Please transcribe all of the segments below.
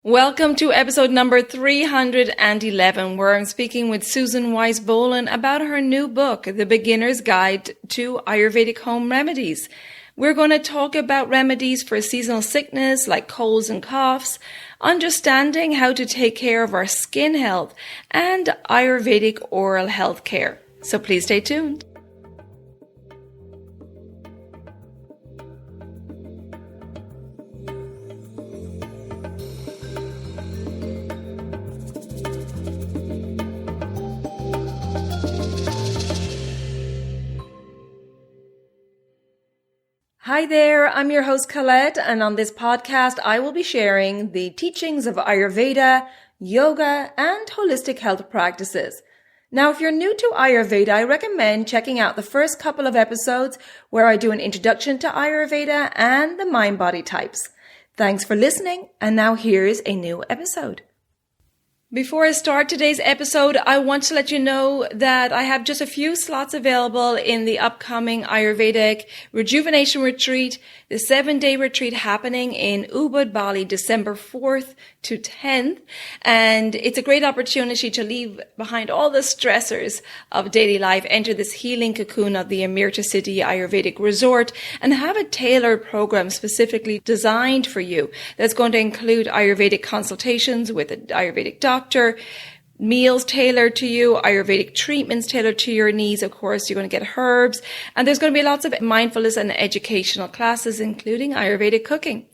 Welcome to episode number 311, where I'm speaking with Susan Weis-Bohlen about her new book, The Beginner's Guide to Ayurvedic Home Remedies. We're going to talk about remedies for seasonal sickness like colds and coughs, understanding how to take care of our skin health, and Ayurvedic oral health care. So please stay tuned. Hi there, I'm your host Colette, and on this podcast I will be sharing the teachings of Ayurveda, yoga, and holistic health practices. Now, if you're new to Ayurveda, I recommend checking out the first couple of episodes where I do an introduction to Ayurveda and the mind-body types. Thanks for listening, and now here's a new episode. Before I start today's episode, I want to let you know that I have just a few slots available in the upcoming Ayurvedic Rejuvenation Retreat, the 7-day retreat happening in Ubud, Bali, December 4th to 10th. And it's a great opportunity to leave behind all the stressors of daily life, enter this healing cocoon of the Amirta City Ayurvedic Resort, and have a tailored program specifically designed for you that's going to include Ayurvedic consultations with an Ayurvedic doctor, meals tailored to you, Ayurvedic treatments tailored to your needs. Of course, you're going to get herbs, and there's going to be lots of mindfulness and educational classes, including Ayurvedic cooking.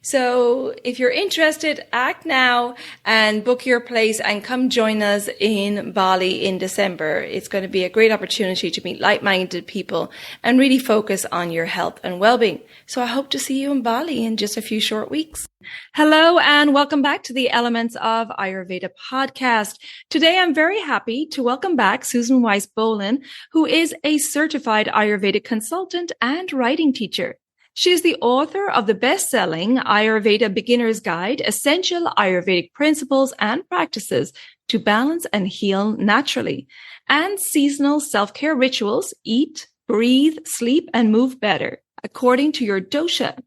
So if you're interested, act now and book your place and come join us in Bali in December. It's going to be a great opportunity to meet like-minded people and really focus on your health and well-being. So I hope to see you in Bali in just a few short weeks. Hello and welcome back to the Elements of Ayurveda podcast. Today I'm very happy to welcome back Susan Weis-Bohlen, who is a certified Ayurvedic consultant and writing teacher. She is the author of the best-selling Ayurveda Beginner's Guide, Essential Ayurvedic Principles and Practices to Balance and Heal Naturally, and Seasonal Self-Care Rituals, Eat, Breathe, Sleep, and Move Better, according to your Dosha.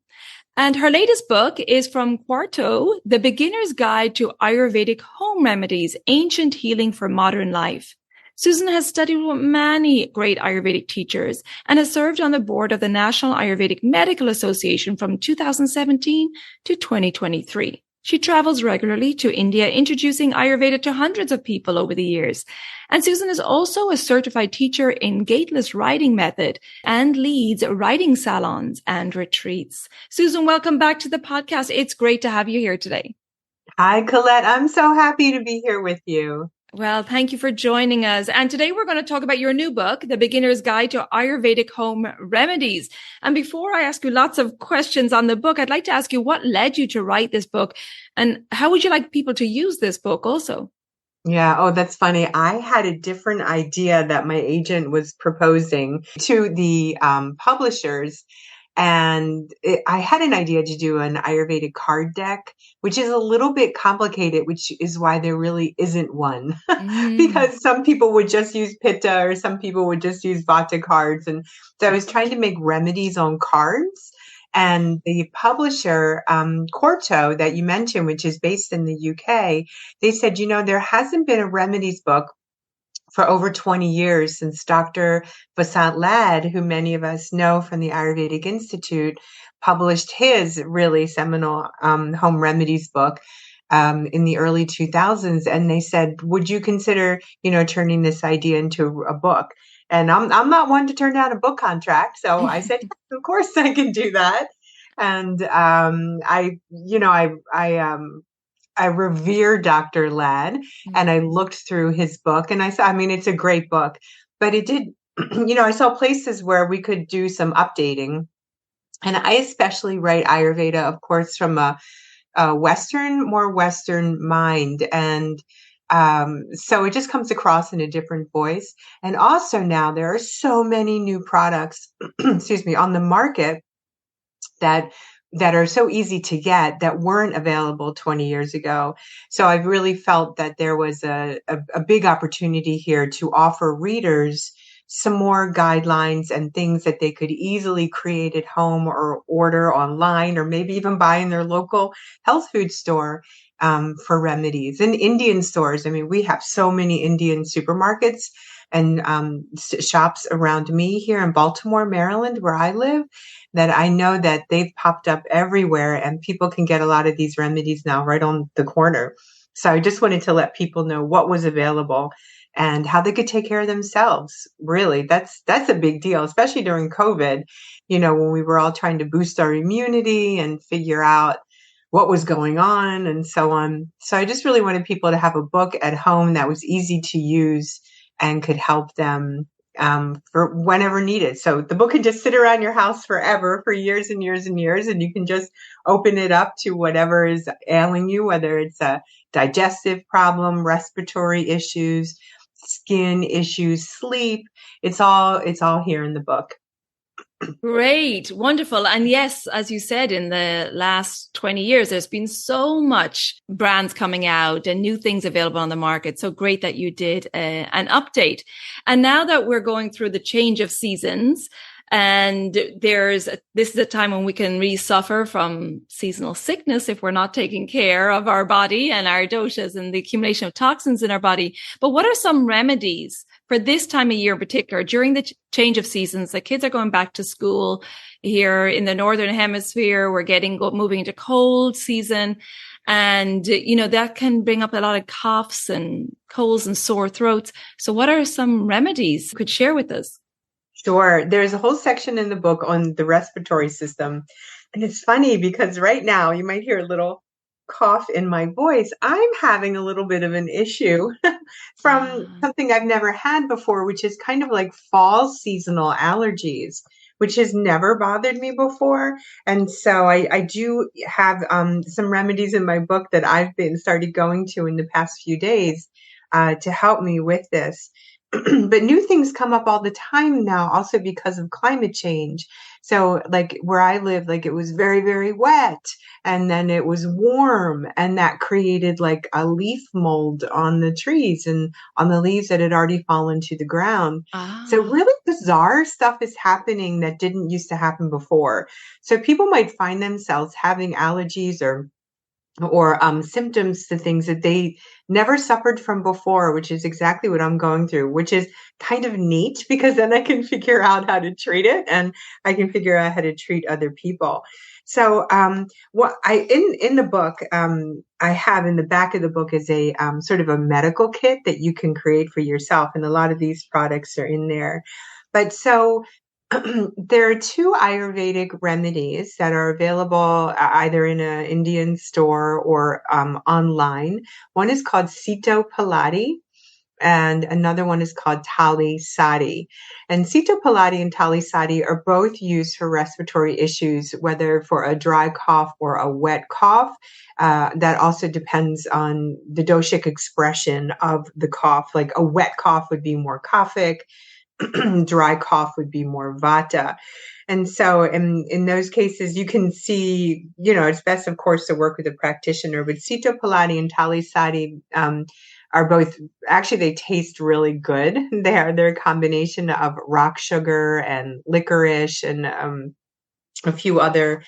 And her latest book is from Quarto, The Beginner's Guide to Ayurvedic Home Remedies, Ancient Healing for Modern Life. Susan has studied with many great Ayurvedic teachers and has served on the board of the National Ayurvedic Medical Association from 2017 to 2023. She travels regularly to India, introducing Ayurveda to hundreds of people over the years. And Susan is also a certified teacher in gateless writing method and leads writing salons and retreats. Susan, welcome back to the podcast. It's great to have you here today. Hi, Colette. I'm so happy to be here with you. Well, thank you for joining us. And today we're going to talk about your new book, The Beginner's Guide to Ayurvedic Home Remedies. And before I ask you lots of questions on the book, I'd like to ask you what led you to write this book and how would you like people to use this book also? Yeah. Oh, that's funny. I had a different idea that my agent was proposing to the publishers. And I had an idea to do an Ayurvedic card deck, which is a little bit complicated, which is why there really isn't one. Because some people would just use Pitta or some people would just use Vata cards. And so I was trying to make remedies on cards. And the publisher, Quarto, that you mentioned, which is based in the UK, they said, there hasn't been a remedies book for over 20 years since Dr. Vasant Lad, who many of us know from the Ayurvedic Institute, published his really seminal home remedies book in the early 2000s. And they said, would you consider, turning this idea into a book? And I'm not one to turn down a book contract. So I said, of course I can do that. And I revere Dr. Ladd, and I looked through his book and I saw, it's a great book, but it did, I saw places where we could do some updating. And I especially write Ayurveda, of course, from a more Western mind. And so it just comes across in a different voice. And also now there are so many new products, on the market that are so easy to get that weren't available 20 years ago. So I've really felt that there was a big opportunity here to offer readers some more guidelines and things that they could easily create at home or order online or maybe even buy in their local health food store. for remedies. In Indian stores, I mean, we have so many Indian supermarkets and shops around me here in Baltimore, Maryland, where I live, that I know that they've popped up everywhere, and people can get a lot of these remedies now right on the corner. So I just wanted to let people know what was available and how they could take care of themselves. Really, that's a big deal, especially during COVID, when we were all trying to boost our immunity and figure out what was going on and so on. So I just really wanted people to have a book at home that was easy to use and could help them for whenever needed. So the book can just sit around your house forever, for years and years and years, and you can just open it up to whatever is ailing you, whether it's a digestive problem, respiratory issues, skin issues, sleep. It's all here in the book. Great, wonderful. And yes, as you said, in the last 20 years, there's been so much brands coming out and new things available on the market. So great that you did an update. And now that we're going through the change of seasons, and this is a time when we can really suffer from seasonal sickness if we're not taking care of our body and our doshas and the accumulation of toxins in our body. But what are some remedies for this time of year in particular, during the change of seasons? The kids are going back to school here in the Northern Hemisphere. We're moving into cold season. And, that can bring up a lot of coughs and colds and sore throats. So what are some remedies you could share with us? Sure. There's a whole section in the book on the respiratory system. And it's funny because right now you might hear a little cough in my voice. I'm having a little bit of an issue from something I've never had before, which is kind of like fall seasonal allergies, which has never bothered me before. And so I do have some remedies in my book that I've started going to in the past few days to help me with this. But new things come up all the time now, also because of climate change. So like where I live, like it was very, very wet, and then it was warm, and that created like a leaf mold on the trees and on the leaves that had already fallen to the ground. So really bizarre stuff is happening that didn't used to happen before. So people might find themselves having allergies or symptoms to things that they never suffered from before, which is exactly what I'm going through, which is kind of neat because then I can figure out how to treat it, and I can figure out how to treat other people. So what in the book, I have in the back of the book is a sort of a medical kit that you can create for yourself. And a lot of these products are in there. But so there are two Ayurvedic remedies that are available either in an Indian store or online. One is called Sito Palati, and another one is called Tali Sadi. And Sito Palati and Tali Sadi are both used for respiratory issues, whether for a dry cough or a wet cough. That also depends on the doshic expression of the cough. Like a wet cough would be more kaphic. Dry cough would be more vata. And so in those cases, you can see, it's best, of course, to work with a practitioner. But Sito Palati and Tali Sadi are both, actually, they taste really good. They're a combination of rock sugar and licorice and a few other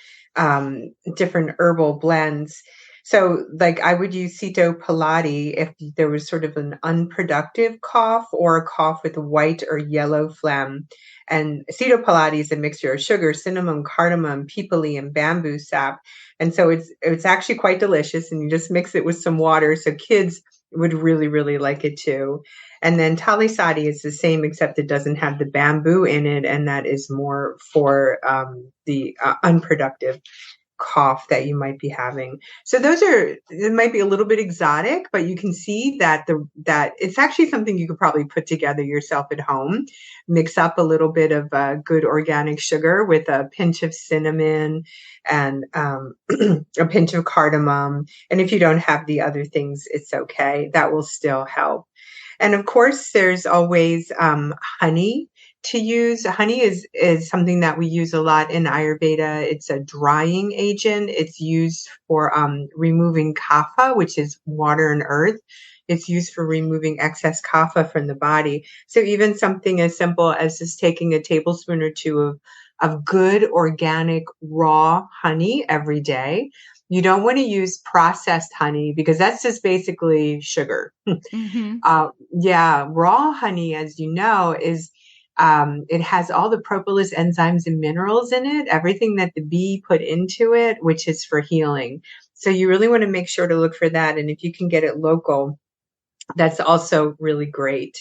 different herbal blends. So like I would use Sito Palati if there was sort of an unproductive cough or a cough with white or yellow phlegm. And Sito Palati is a mixture of sugar, cinnamon, cardamom, pipali, and bamboo sap. And so it's actually quite delicious, and you just mix it with some water. So kids would really, really like it too. And then Tali Sadi is the same, except it doesn't have the bamboo in it, and that is more for the unproductive cough that you might be having. So it might be a little bit exotic, but you can see that that it's actually something you could probably put together yourself at home. Mix up a little bit of good organic sugar with a pinch of cinnamon and a pinch of cardamom. And if you don't have the other things, it's okay. That will still help. And of course, there's always honey to use. Honey is something that we use a lot in Ayurveda. It's a drying agent. It's used for removing kapha, which is water and earth. It's used for removing excess kapha from the body. So even something as simple as just taking a tablespoon or two of good organic raw honey every day You don't want to use processed honey because that's just basically sugar. Mm-hmm. Yeah, raw honey, as you know, is it has all the propolis enzymes and minerals in it, everything that the bee put into it, which is for healing. So you really want to make sure to look for that. And if you can get it local, that's also really great.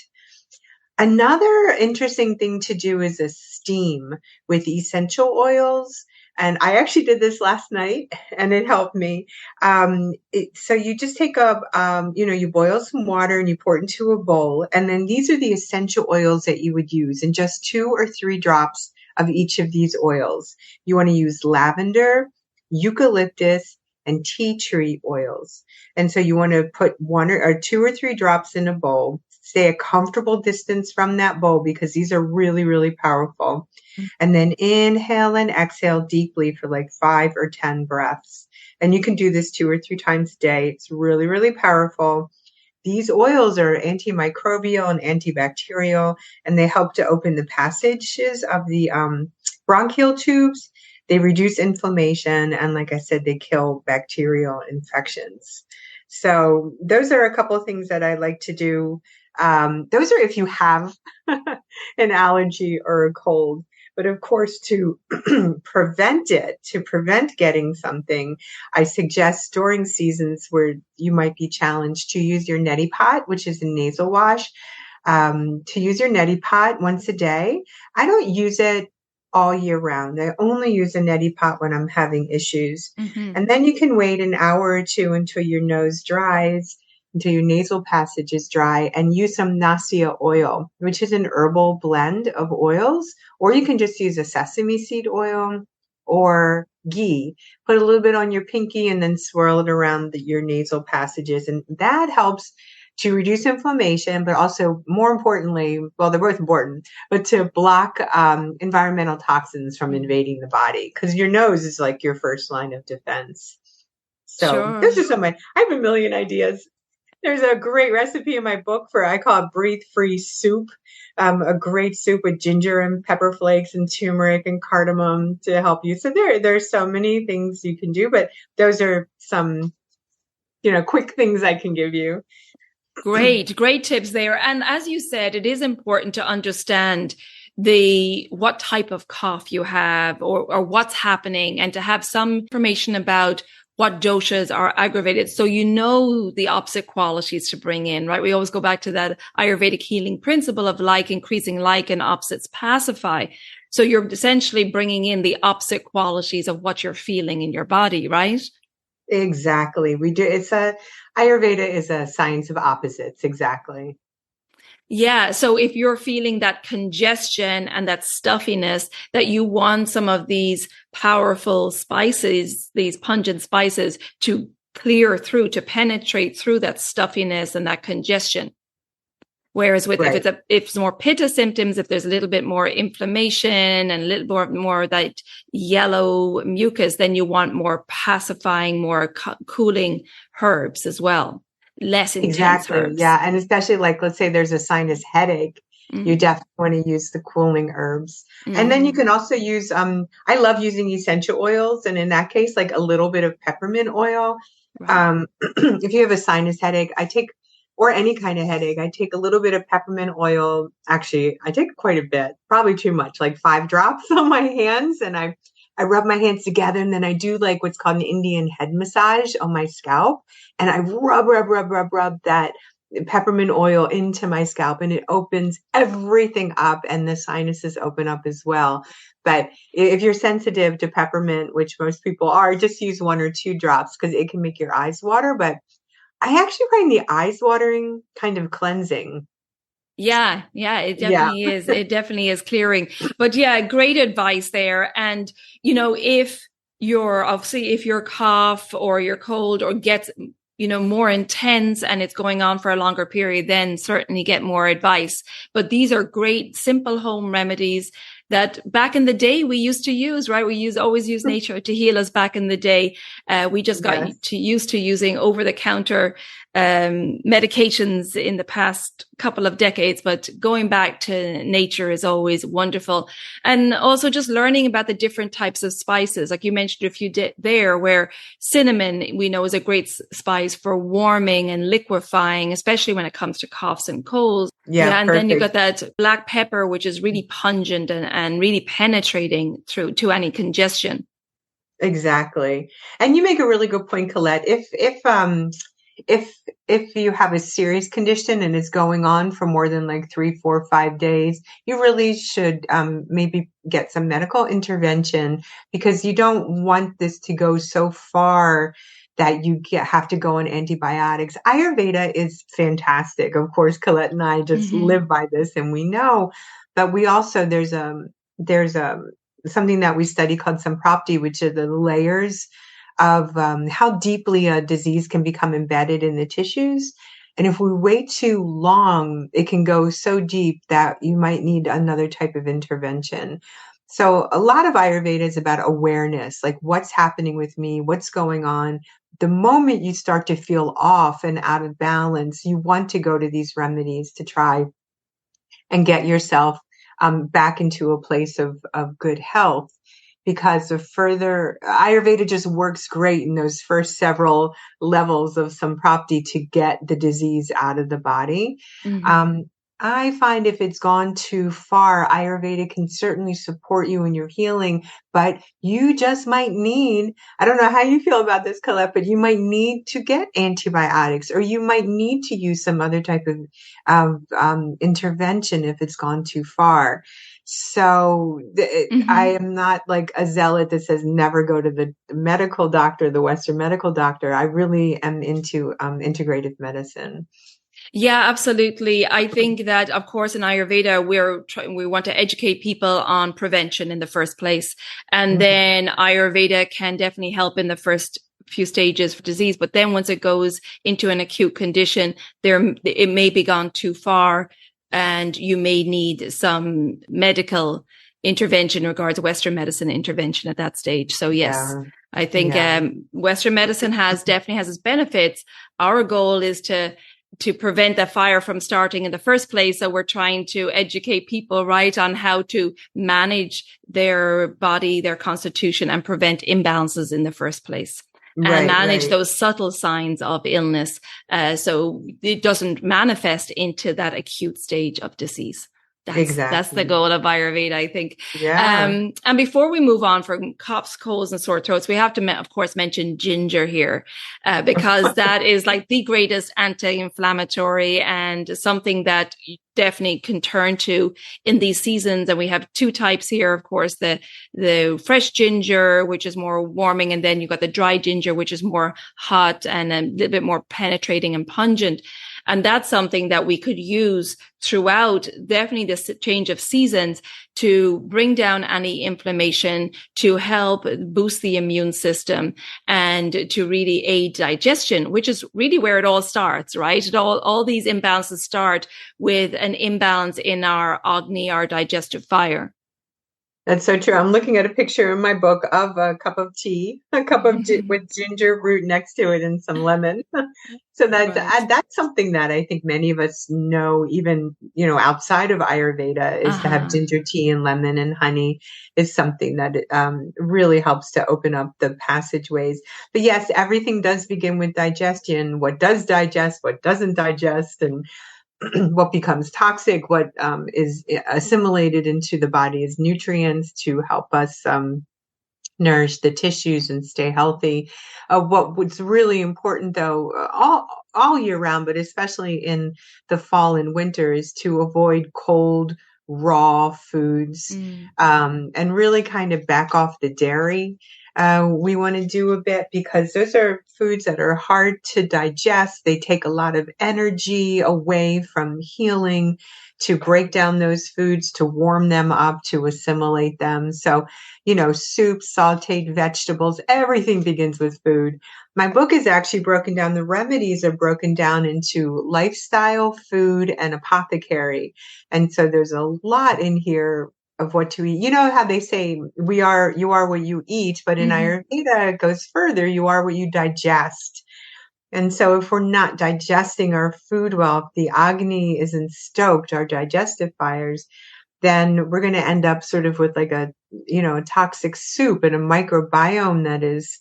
Another interesting thing to do is a steam with essential oils. And I actually did this last night and it helped me. So you just take you boil some water and you pour it into a bowl. And then these are the essential oils that you would use, and just 2 or 3 drops of each of these oils. You want to use lavender, eucalyptus, and tea tree oils. And so you want to put 1 or 2 or 3 drops in a bowl. Stay a comfortable distance from that bowl because these are really, really powerful. And then inhale and exhale deeply for like 5 or 10 breaths. And you can do this 2 or 3 times a day. It's really, really powerful. These oils are antimicrobial and antibacterial, and they help to open the passages of the bronchial tubes. They reduce inflammation, and like I said, they kill bacterial infections. So those are a couple of things that I like to do. Those are if you have an allergy or a cold. But of course, to prevent getting something, I suggest during seasons where you might be challenged to use your neti pot, which is a nasal wash, to use your neti pot once a day. I don't use it all year round. I only use a neti pot when I'm having issues. Mm-hmm. And then you can wait an hour or 2 until your nose dries, until your nasal passage is dry, and use some Nassia oil, which is an herbal blend of oils, or you can just use a sesame seed oil or ghee. Put a little bit on your pinky and then swirl it around your nasal passages. And that helps to reduce inflammation, but also more importantly, well, they're both important, but to block environmental toxins from invading the body, because your nose is like your first line of defense. So Those are some of I have a million ideas. There's a great recipe in my book I call it breathe free soup, a great soup with ginger and pepper flakes and turmeric and cardamom to help you. So there's so many things you can do, but those are some, quick things I can give you. Great tips there. And as you said, it is important to understand what type of cough you have or what's happening, and to have some information about what doshas are aggravated. So you know the opposite qualities to bring in, right? We always go back to that Ayurvedic healing principle of like increasing like and opposites pacify. So you're essentially bringing in the opposite qualities of what you're feeling in your body, right? Exactly. We do. Ayurveda is a science of opposites. Exactly. Yeah. So if you're feeling that congestion and that stuffiness, that you want some of these powerful spices, these pungent spices to clear through, to penetrate through that stuffiness and that congestion. Whereas if it's more pitta symptoms, if there's a little bit more inflammation and a little more that yellow mucus, then you want more pacifying, more cooling herbs as well. Less intense herbs. Yeah. And especially let's say there's a sinus headache, you definitely want to use the cooling herbs. And then you can also use, I love using essential oils. And in that case, like a little bit of peppermint oil. Right. If you have a sinus headache, or any kind of headache, I take a little bit of peppermint oil. Actually, I take quite a bit, probably too much, like 5 drops on my hands. And I rub my hands together, and then I do like what's called an Indian head massage on my scalp. And I rub that peppermint oil into my scalp, and it opens everything up, and the sinuses open up as well. But if you're sensitive to peppermint, which most people are, just use 1 or 2 drops because it can make your eyes water. But I actually find the eyes watering kind of cleansing. Yeah, it definitely is. It definitely is clearing. But yeah, great advice there. And, if your cough or your cold or gets, more intense and it's going on for a longer period, then certainly get more advice. But these are great, simple home remedies that back in the day we used to use, right? Always use nature to heal us back in the day. We just got used to using over-the-counter medications in the past couple of decades, but going back to nature is always wonderful. And also just learning about the different types of spices. Like you mentioned a few there, where cinnamon, we know, is a great spice for warming and liquefying, especially when it comes to coughs and colds. Yeah, and then you've got that black pepper, which is really pungent and really penetrating through to any congestion. Exactly. And you make a really good point, Colette. If you have a serious condition and it's going on for more than like 3, 4, 5 days, you really should maybe get some medical intervention, because you don't want this to go so far that you have to go on antibiotics. Ayurveda is fantastic. Of course, Colette and I just live by this, and we know, but we also, there's something that we study called samprapti, which are the layers of how deeply a disease can become embedded in the tissues. And if we wait too long, it can go so deep that you might need another type of intervention. So a lot of Ayurveda is about awareness, like what's happening with me, what's going on. The moment you start to feel off and out of balance, you want to go to these remedies to try and get yourself back into a place of good health. Because the further, Ayurveda just works great in those first several levels of samprapti to get the disease out of the body. I find if it's gone too far, Ayurveda can certainly support you in your healing, but you just might need, I don't know how you feel about this, Colette, but you might need to get antibiotics, or you might need to use some other type of intervention if it's gone too far. So I am not like a zealot that says never go to the medical doctor, the Western medical doctor. I really am into integrative medicine. Yeah, absolutely. I think that, of course, in Ayurveda, we want to educate people on prevention in the first place. And then Ayurveda can definitely help in the first few stages for disease. But then once it goes into an acute condition, it may be gone too far, and you may need some medical intervention in regards to Western medicine intervention at that stage. So yes, I think Western medicine definitely has its benefits. Our goal is to prevent the fire from starting in the first place. So we're trying to educate people, right, on how to manage their body, their constitution, and prevent imbalances in the first place. And manage those subtle signs of illness, so it doesn't manifest into that acute stage of disease. That's the goal of Ayurveda, I think. And before we move on from coughs, colds, and sore throats, we have to, of course, mention ginger here, because that is like the greatest anti-inflammatory and something that you definitely can turn to in these seasons. And we have two types here, of course, the fresh ginger, which is more warming, and then you've got the dry ginger, which is more hot and a little bit more penetrating and pungent. And that's something that we could use throughout definitely this change of seasons to bring down any inflammation, to help boost the immune system, and to really aid digestion, which is really where it all starts, right? All these imbalances start with an imbalance in our Agni, our digestive fire. That's so true. I'm looking at a picture in my book of a cup of tea, with ginger root next to it and some lemon. So that's something that I think many of us know, even, outside of Ayurveda, is to have ginger tea and lemon and honey is something that really helps to open up the passageways. But yes, everything does begin with digestion. What does digest, what doesn't digest, and what becomes toxic, what is assimilated into the body as nutrients to help us nourish the tissues and stay healthy. What's really important, though, all year round, but especially in the fall and winter, is to avoid cold, raw foods, and really kind of back off the dairy. We want to do a bit, because those are foods that are hard to digest. They take a lot of energy away from healing to break down those foods, to warm them up, to assimilate them. So, soups, sauteed vegetables, everything begins with food. My book is actually broken down. The remedies are broken down into lifestyle, food, and apothecary. And so there's a lot in here of what to eat. You know how they say you are what you eat, but in Mhm. Ayurveda it goes further. You are what you digest. And so if we're not digesting our food well, if the Agni isn't stoked, our digestive fires, then we're going to end up sort of with like a toxic soup and a microbiome that is,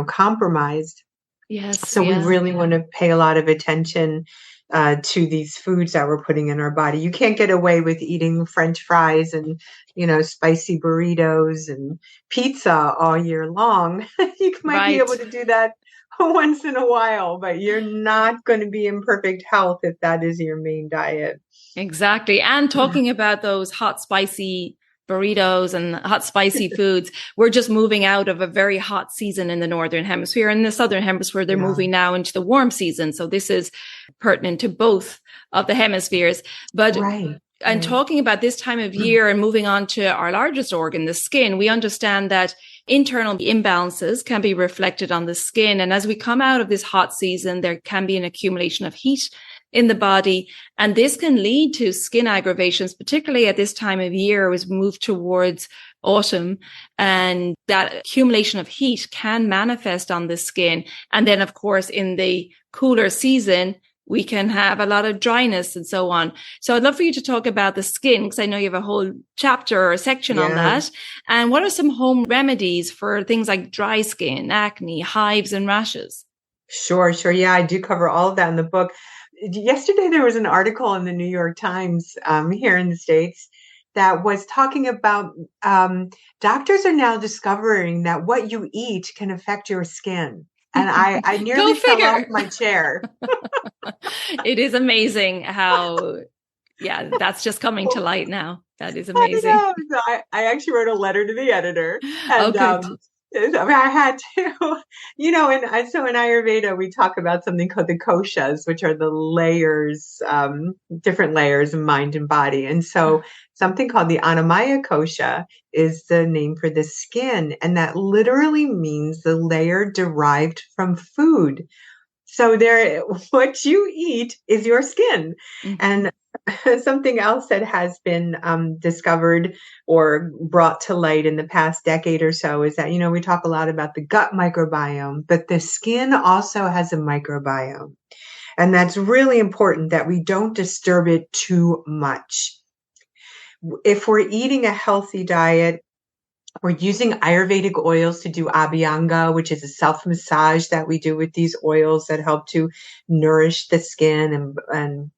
compromised. Yes, So we yeah. really want to pay a lot of attention to these foods that we're putting in our body. You can't get away with eating French fries and, spicy burritos and pizza all year long. You might be able Right. to do that once in a while, but you're not going to be in perfect health if that is your main diet. Exactly. And talking about those hot, spicy burritos and hot, spicy foods, we're just moving out of a very hot season in the Northern Hemisphere. In the Southern Hemisphere, they're Yeah. moving now into the warm season. So this is pertinent to both of the hemispheres. But Right. and Right. talking about this time of year and moving on to our largest organ, the skin, we understand that internal imbalances can be reflected on the skin. And as we come out of this hot season, there can be an accumulation of heat in the body. And this can lead to skin aggravations, particularly at this time of year as we move towards autumn. And that accumulation of heat can manifest on the skin. And then, of course, in the cooler season, we can have a lot of dryness and so on. So I'd love for you to talk about the skin, because I know you have a whole chapter or section on that. And what are some home remedies for things like dry skin, acne, hives, and rashes? Sure. Yeah, I do cover all of that in the book. Yesterday, there was an article in the New York Times here in the States that was talking about doctors are now discovering that what you eat can affect your skin. And I Go nearly fell off figure. my chair. It is amazing how, that's just coming to light now. That is I amazing. know. So I actually wrote a letter to the editor, Oh, and good. I mean, I had to, so in Ayurveda, we talk about something called the koshas, which are the layers, different layers of mind and body. And so something called the Annamaya kosha is the name for the skin. And that literally means the layer derived from food. So what you eat is your skin. Mm-hmm. And something else that has been discovered or brought to light in the past decade or so is that, we talk a lot about the gut microbiome, but the skin also has a microbiome. And that's really important that we don't disturb it too much. If we're eating a healthy diet, we're using Ayurvedic oils to do Abhyanga, which is a self-massage that we do with these oils that help to nourish the skin and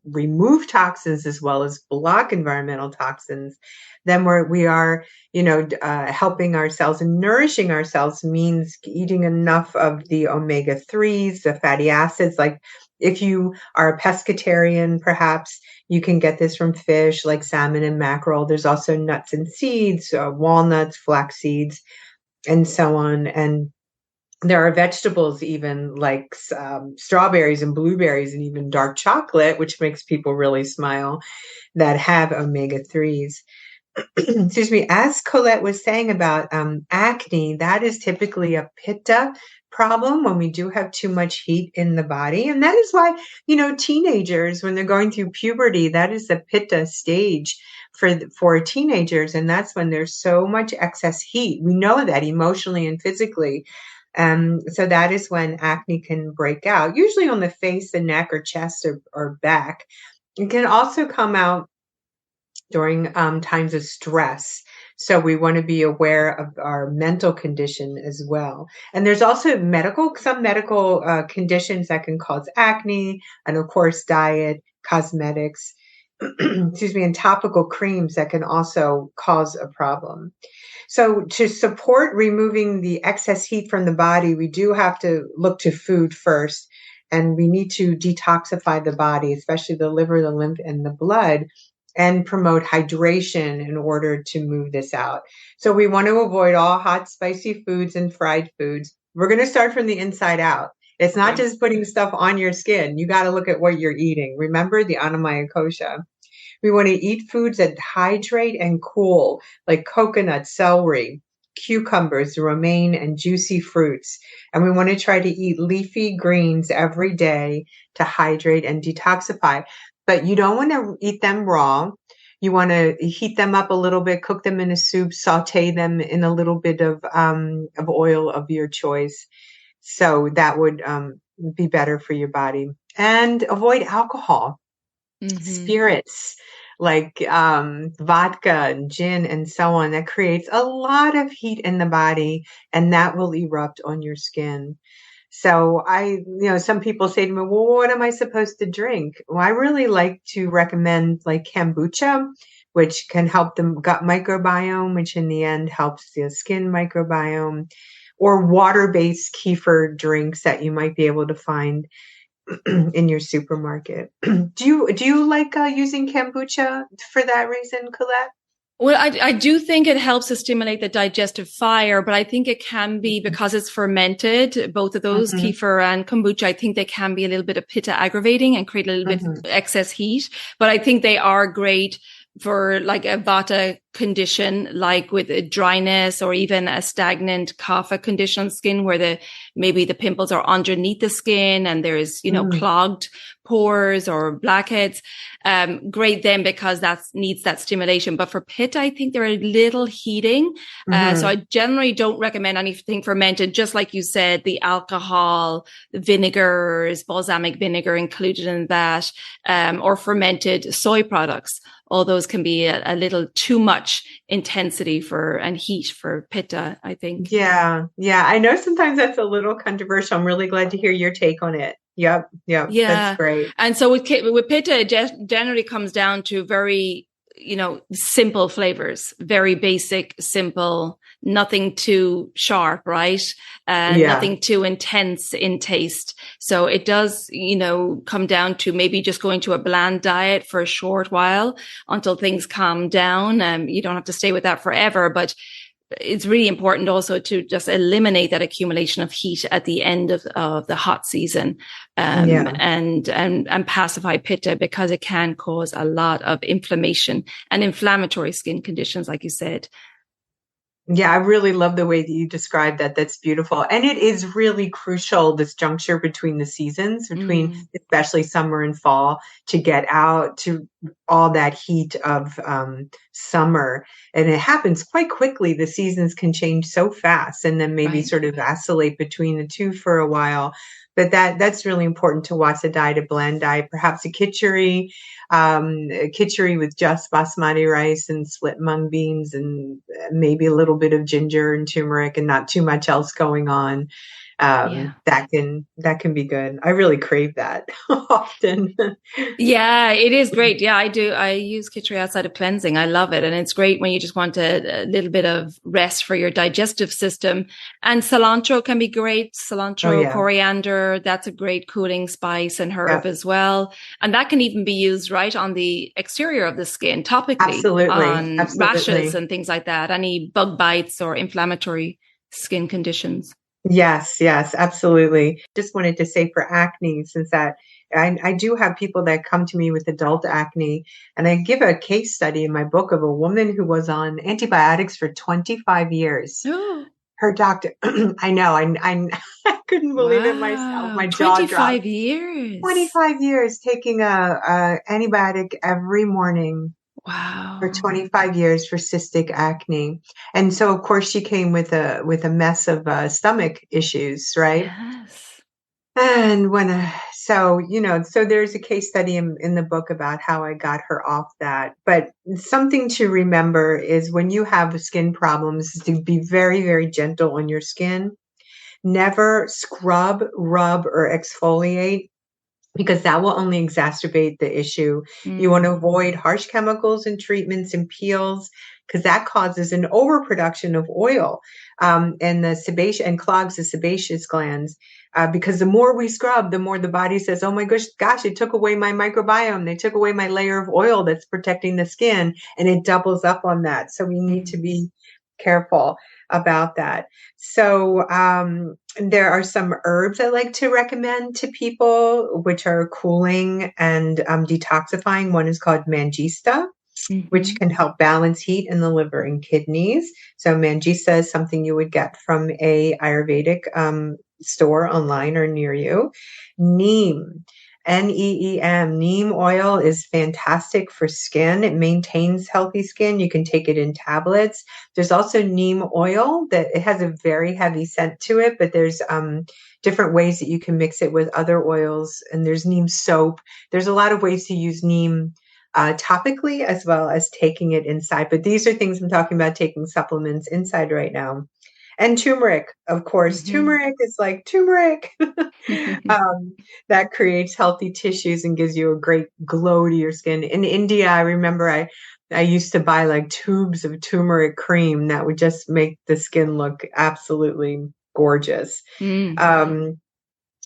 remove toxins as well as block environmental toxins. Then we are helping ourselves and nourishing ourselves means eating enough of the omega-3s, the fatty acids. Like if you are a pescatarian, perhaps you can get this from fish like salmon and mackerel. There's also nuts and seeds, walnuts, flax seeds, and so on. And there are vegetables even like strawberries and blueberries and even dark chocolate, which makes people really smile, that have omega-3s. Excuse me. As Colette was saying about acne, that is typically a pitta problem when we do have too much heat in the body. And that is why, teenagers, when they're going through puberty, that is the pitta stage for teenagers. And that's when there's so much excess heat. We know that emotionally and physically. So that is when acne can break out, usually on the face, the neck, or chest, or back. It can also come out during times of stress. So we want to be aware of our mental condition as well. And there's also some medical conditions that can cause acne, and of course, diet, cosmetics, excuse me, and topical creams that can also cause a problem. So to support removing the excess heat from the body, we do have to look to food first. And we need to detoxify the body, especially the liver, the lymph, and the blood, and promote hydration in order to move this out. So we want to avoid all hot, spicy foods and fried foods. We're going to start from the inside out. It's not just putting stuff on your skin. You got to look at what you're eating. Remember the Annamaya kosha. We want to eat foods that hydrate and cool, like coconut, celery, cucumbers, romaine, and juicy fruits. And we want to try to eat leafy greens every day to hydrate and detoxify. But you don't want to eat them raw. You want to heat them up a little bit, cook them in a soup, saute them in a little bit of oil of your choice. So that would be better for your body. And avoid alcohol, spirits like vodka and gin and so on. That creates a lot of heat in the body, and that will erupt on your skin. So some people say to me, well, what am I supposed to drink? Well, I really like to recommend like kombucha, which can help the gut microbiome, which in the end helps the skin microbiome, or water-based kefir drinks that you might be able to find in your supermarket. Do you like using kombucha for that reason, Colette? Well, I do think it helps to stimulate the digestive fire, but I think it can be because it's fermented, both of those, kefir and kombucha, I think they can be a little bit of pitta aggravating and create a little bit excess heat. But I think they are great for like a vata condition, like with a dryness or even a stagnant kapha condition on skin where maybe the pimples are underneath the skin and there's, clogged pores or blackheads. Great then because that needs that stimulation. But for pitta, I think they're a little heating. So I generally don't recommend anything fermented, just like you said, the alcohol, the vinegars, balsamic vinegar included in that, or fermented soy products. All those can be a little too much intensity and heat for pitta, I think. Yeah. I know sometimes that's a little controversial. I'm really glad to hear your take on it. Yep. Yeah. That's great. And so with pitta, it generally comes down to very, simple flavors, very basic, simple, nothing too sharp, right? Nothing too intense in taste. So it does, come down to maybe just going to a bland diet for a short while until things calm down. You don't have to stay with that forever, but it's really important also to just eliminate that accumulation of heat at the end of the hot season, and pacify pitta because it can cause a lot of inflammation and inflammatory skin conditions, like you said. Yeah, I really love the way that you described that. That's beautiful. And it is really crucial, this juncture between the seasons, between especially summer and fall, to get out to all that heat of summer. And it happens quite quickly. The seasons can change so fast and then maybe sort of vacillate between the two for a while. But that's really important to watch a diet, a bland diet, perhaps a khichdi with just basmati rice and split mung beans and maybe a little bit of ginger and turmeric and not too much else going on. That can be good. I really crave that often. Yeah, it is great. Yeah, I do. I use khichdi outside of cleansing. I love it. And it's great when you just want a little bit of rest for your digestive system. And cilantro can be great. Cilantro, coriander, that's a great cooling spice and herb as well. And that can even be used right on the exterior of the skin, topically, on rashes and things like that. Any bug bites or inflammatory skin conditions. Yes, absolutely. Just wanted to say for acne, since that I do have people that come to me with adult acne, and I give a case study in my book of a woman who was on antibiotics for 25 years. Her doctor, I know, I couldn't believe it myself. My jaw dropped. 25 years. 25 years taking a antibiotic every morning. Wow. For 25 years for cystic acne. And so, of course, she came with a mess of stomach issues, right? Yes. And so there's a case study in the book about how I got her off that. But something to remember is when you have skin problems, to be very, very gentle on your skin. Never scrub, rub, or exfoliate, because that will only exacerbate the issue. You want to avoid harsh chemicals and treatments and peels, because that causes an overproduction of oil and the sebaceous and clogs the sebaceous glands. Because the more we scrub, the more the body says, "Oh my gosh, it took away my microbiome. They took away my layer of oil that's protecting the skin," and it doubles up on that. So we need to be careful about that. So there are some herbs I like to recommend to people, which are cooling and detoxifying. One is called mangista, which can help balance heat in the liver and kidneys. So mangista is something you would get from a Ayurvedic store online or near you. Neem. NEEM. Neem oil is fantastic for skin. It maintains healthy skin. You can take it in tablets. There's also neem oil that it has a very heavy scent to it, but there's different ways that you can mix it with other oils. And there's neem soap. There's a lot of ways to use neem topically as well as taking it inside. But these are things I'm talking about taking supplements inside right now. And turmeric, of course. Turmeric is like turmeric. That creates healthy tissues and gives you a great glow to your skin. In India, I remember I used to buy like tubes of turmeric cream that would just make the skin look absolutely gorgeous.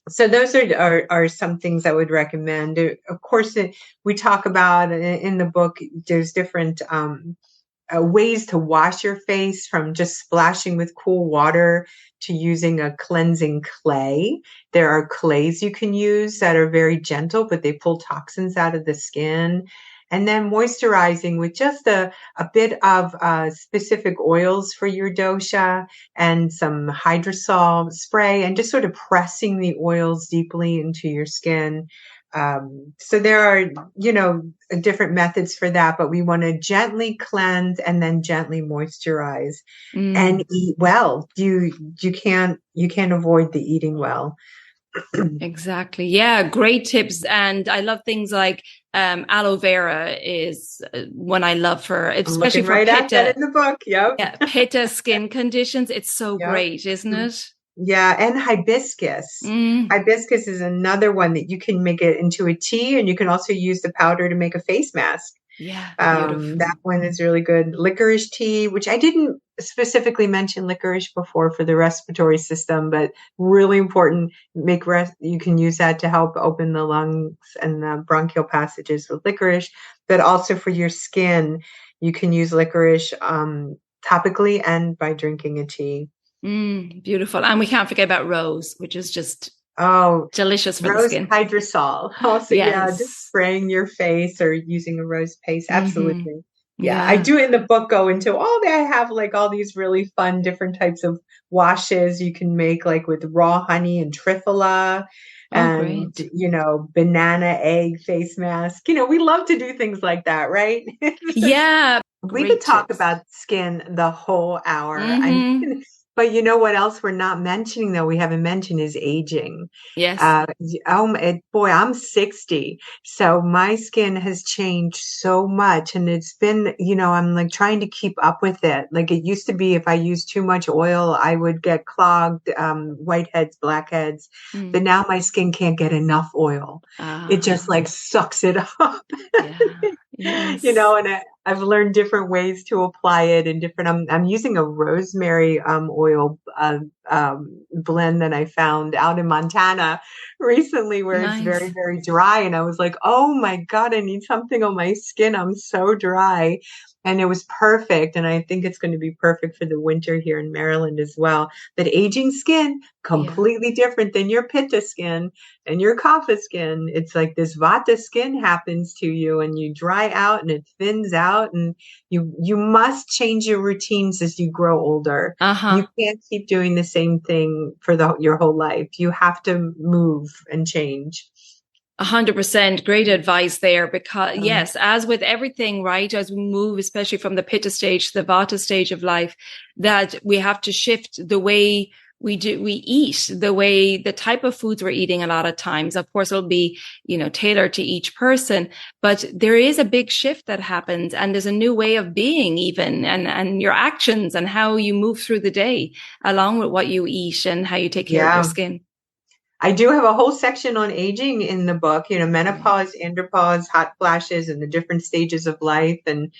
So those are some things I would recommend. Of course, we talk about in the book, there's different ways to wash your face, from just splashing with cool water to using a cleansing clay. There are clays you can use that are very gentle, but they pull toxins out of the skin. And then moisturizing with just a bit of specific oils for your dosha and some hydrosol spray, and just sort of pressing the oils deeply into your skin. So there are, different methods for that, but we want to gently cleanse and then gently moisturize and eat well. You can't avoid the eating well. Exactly. Yeah. Great tips. And I love things like aloe vera is one I love for, especially for right pitta. at that in the book. Yep. Yeah, pitta skin conditions. It's so great, isn't it? Yeah, and hibiscus. Hibiscus is another one that you can make it into a tea, and you can also use the powder to make a face mask. Yeah, that one is really good. Licorice tea, which I didn't specifically mention licorice before for the respiratory system, but really important. You can use that to help open the lungs and the bronchial passages with licorice, but also for your skin, you can use licorice topically and by drinking a tea. Beautiful. And we can't forget about rose, which is just delicious for the skin. Rose hydrosol. Also, just spraying your face or using a rose paste. Absolutely. Yeah, I do in the book go into I have like all these really fun different types of washes you can make, like with raw honey and triphala and, banana egg face mask. We love to do things like that, right? Yeah. We could talk about skin the whole hour. But you know what else we're not mentioning, though, we haven't mentioned, is aging. Yes. I'm 60. So my skin has changed so much. And it's been, I'm like trying to keep up with it. Like it used to be, if I used too much oil, I would get clogged, whiteheads, blackheads. But now my skin can't get enough oil. It just like sucks it up. Yes. And I've learned different ways to apply it, and different. I'm using a rosemary oil blend that I found out in Montana recently, where it's very, very dry, and I was like, oh my God, I need something on my skin. I'm so dry. And it was perfect. And I think it's going to be perfect for the winter here in Maryland as well. But aging skin, completely different than your pitta skin and your kapha skin. It's like this vata skin happens to you, and you dry out and it thins out, and you must change your routines as you grow older. You can't keep doing the same thing for your whole life. You have to move and change. 100%. Great advice there, because yes, as with everything, right, as we move, especially from the pitta stage to the vata stage of life, that we have to shift the way we eat, the type of foods we're eating. A lot of times, of course, it'll be, tailored to each person, but there is a big shift that happens, and there's a new way of being even, and your actions and how you move through the day along with what you eat and how you take care of your skin. I do have a whole section on aging in the book, menopause, andropause, hot flashes, and the different stages of life, and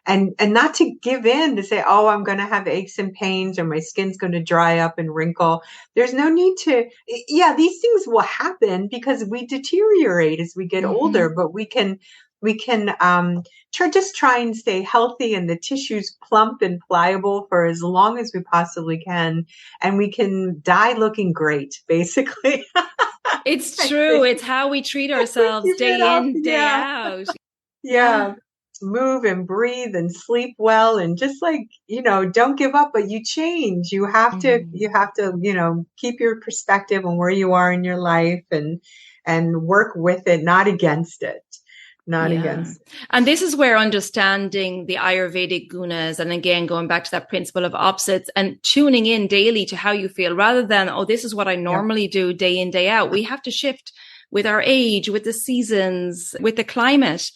not to give in to say, oh, I'm going to have aches and pains, or my skin's going to dry up and wrinkle. There's no need to, these things will happen because we deteriorate as we get older, but we can try and stay healthy and the tissues plump and pliable for as long as we possibly can. And we can die looking great, basically. It's true. It's how we treat ourselves day in, day out. Yeah. Move and breathe and sleep well, and just like, don't give up, but you change. You have to, keep your perspective on where you are in your life, and and work with it, not against it. Not Yeah. against it. And this is where understanding the Ayurvedic gunas, and again, going back to that principle of opposites and tuning in daily to how you feel rather than, oh, this is what I normally do day in, day out. We have to shift with our age, with the seasons, with the climate,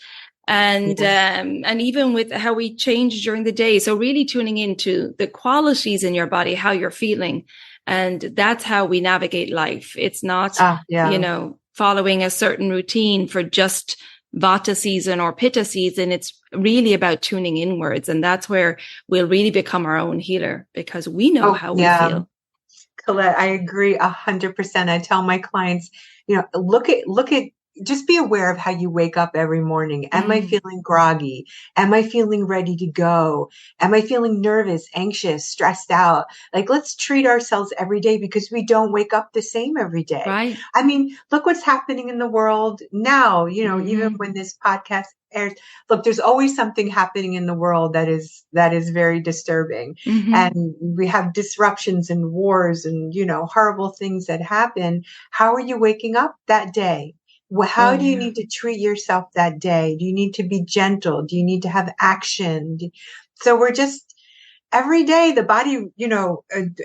and even with how we change during the day. So really tuning into the qualities in your body, how you're feeling. And that's how we navigate life. It's not, following a certain routine for just Vata season or Pitta season. It's really about tuning inwards. And that's where we'll really become our own healer, because we know how we feel. Colette, I agree 100%. I tell my clients, look at, just be aware of how you wake up every morning. Am I feeling groggy? Am I feeling ready to go? Am I feeling nervous, anxious, stressed out? Like, let's treat ourselves every day, because we don't wake up the same every day. Right. I mean, look what's happening in the world now, even when this podcast airs. Look, there's always something happening in the world that is very disturbing. And we have disruptions and wars and, horrible things that happen. How are you waking up that day? Well, how do you need to treat yourself that day? Do you need to be gentle? Do you need to have action? So we're just, every day, the body,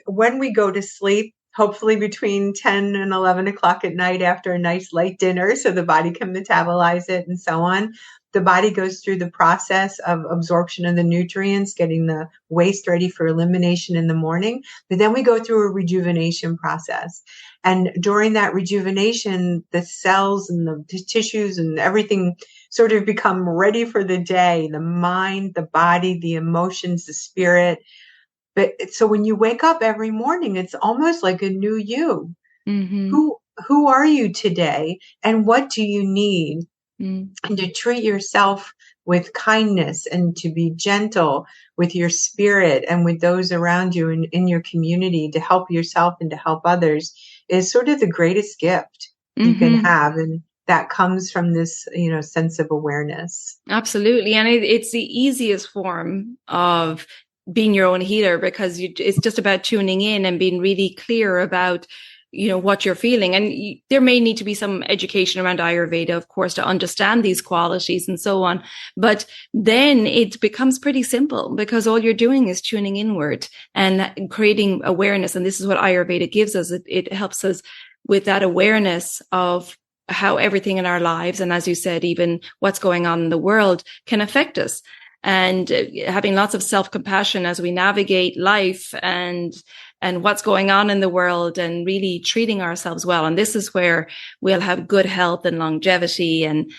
when we go to sleep, hopefully between 10 and 11 o'clock at night after a nice light dinner, so the body can metabolize it and so on. The body goes through the process of absorption of the nutrients, getting the waste ready for elimination in the morning. But then we go through a rejuvenation process. And during that rejuvenation, the cells and the tissues and everything sort of become ready for the day, the mind, the body, the emotions, the spirit. But so when you wake up every morning, it's almost like a new you. Who are you today? And what do you need? And to treat yourself with kindness and to be gentle with your spirit and with those around you and in your community, to help yourself and to help others, is sort of the greatest gift you can have. And that comes from this, sense of awareness. Absolutely. And it's the easiest form of being your own healer, because it's just about tuning in and being really clear about what you're feeling. And there may need to be some education around Ayurveda, of course, to understand these qualities and so on. But then it becomes pretty simple, because all you're doing is tuning inward and creating awareness. And this is what Ayurveda gives us. It helps us with that awareness of how everything in our lives, and as you said, even what's going on in the world, can affect us. And having lots of self-compassion as we navigate life and what's going on in the world, and really treating ourselves well. And this is where we'll have good health and longevity, and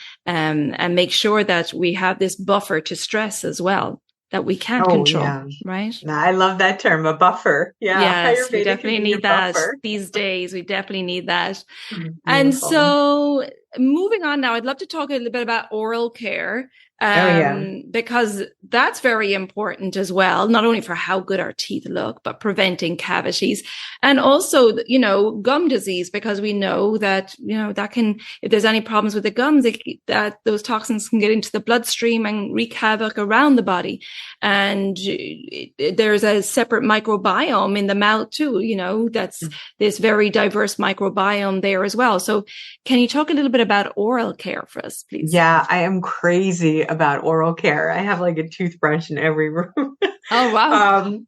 make sure that we have this buffer to stress as well that we can't control. Right? I love that term, a buffer. Yeah. Yes, we definitely need that these days. We definitely need that. And so moving on now, I'd love to talk a little bit about oral care. Because that's very important as well, not only for how good our teeth look, but preventing cavities, and also, gum disease, because we know that, that can, if there's any problems with the gums, that those toxins can get into the bloodstream and wreak havoc around the body. And there's a separate microbiome in the mouth too, that's this very diverse microbiome there as well. So can you talk a little bit about oral care for us, please? Yeah, I am crazy about oral care. I have like a toothbrush in every room. Oh, wow.